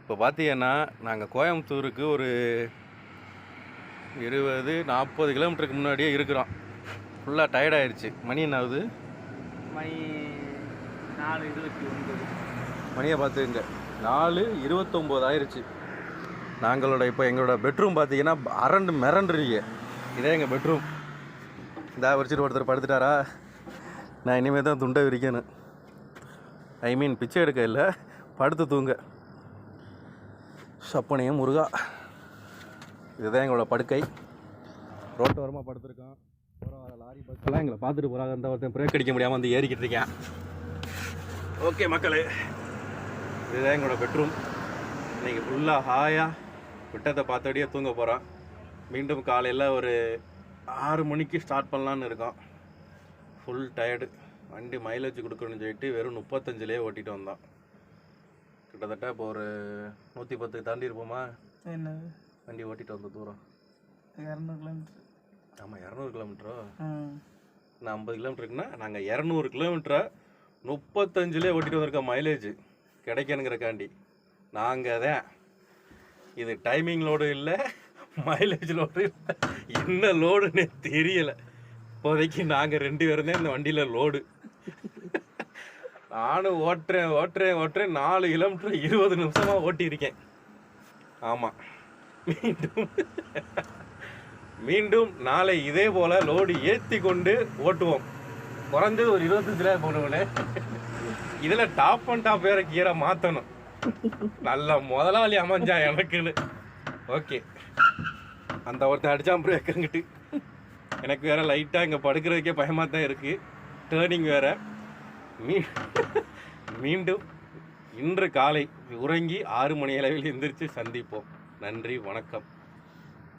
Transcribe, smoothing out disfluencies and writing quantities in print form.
இப்போ பார்த்தீங்கன்னா நாங்கள் கோயம்புத்தூருக்கு ஒரு 20-40 கிலோமீட்டருக்கு முன்னாடியே இருக்கிறோம். ஃபுல்லாக டயர்டாயிடுச்சு. மணி என்ன ஆகுது? மணி 4:29. மணியை பார்த்துங்க, 4:29 ஆயிடுச்சு. இப்போ எங்களோட பெட்ரூம் பார்த்தீங்கன்னா அரண்டு மிரண்டுறீங்க. இதே எங்கள் பெட்ரூம். இந்த வச்சுட்டு ஒருத்தர் படுத்துட்டாரா? நான் இனிமேல் தான் துண்டை விரிக்கணும். பிச்சை எடுக்க இல்லை, படுத்து தூங்க. சப்பனையும் முருகா. இதுதான் எங்களோட படுக்கை. ரோட்டு ஓரமாக படுத்துருக்கோம். போகிற வர லாரி பஸ்ஸெல்லாம் எங்களை பார்த்துட்டு போகிறாங்க. அந்த ஒருத்தன் பிரேக் அடிக்க முடியாமல் வந்து ஏறிக்கிட்டு இருக்கேன். ஓகே மக்களே, இதுதான் எங்களோட பெட்ரூம். இன்றைக்கி ஃபுல்லாக ஹாயாக விட்டத்தை பார்த்தபடியே தூங்க போகிறோம். மீண்டும் காலையில் ஒரு 6 மணிக்கு ஸ்டார்ட் பண்ணலான்னு இருக்கோம். Full tired. வண்டி மைலேஜ் கொடுக்கணும்னு சொல்லிட்டு வெறும் 35லேயே ஓட்டிகிட்டு வந்தோம். கிட்டத்தட்ட இப்போ ஒரு 110 தாண்டி இருப்போமா? என்ன வண்டி ஓட்டிகிட்டு வந்த தூரம் 200 கிலோமீட்டர். ஆமாம், 200 கிலோமீட்டரோ? நான் 50 கிலோமீட்டருக்குன்னா நாங்கள் 200 கிலோமீட்டரை 35லே ஓட்டிகிட்டு வந்திருக்கோம். மைலேஜ் கிடைக்கணுங்கிறக்காண்டி. நாங்கள் தான் இது டைமிங் லோடு இல்லை, மைலேஜ் லோடு இல்லை, என்ன லோடுன்னு தெரியலை. இப்போதைக்கு நாங்கள் 2 பேரும் தான் இந்த வண்டியில் லோடு. நானும் ஓட்டுறேன் 4 கிலோமீட்டர் 20 நிமிஷமாக ஓட்டியிருக்கேன். ஆமாம், மீண்டும் நாளை இதே போல் லோடு ஏற்றி கொண்டு ஓட்டுவோம். குறைஞ்சது ஒரு 25 போடுவோன்னே. இதில் டாப் அண்ட் டாப் வேற கீரை மாற்றணும். நல்ல முதலாளி அமைஞ்சா எனக்குன்னு. ஓகே, அந்த ஒருத்தன் அடிச்சான் பிரேக்கங்கிட்டு. எனக்கு வேற லைட்டாக இங்கே படுக்கிறதுக்கே பயமாக தான் இருக்குது. டேர்னிங் வேற. மீண்டும் இன்று காலை உறங்கி 6 மணி அளவில் எந்திரிச்சு சந்திப்போம். நன்றி, வணக்கம்.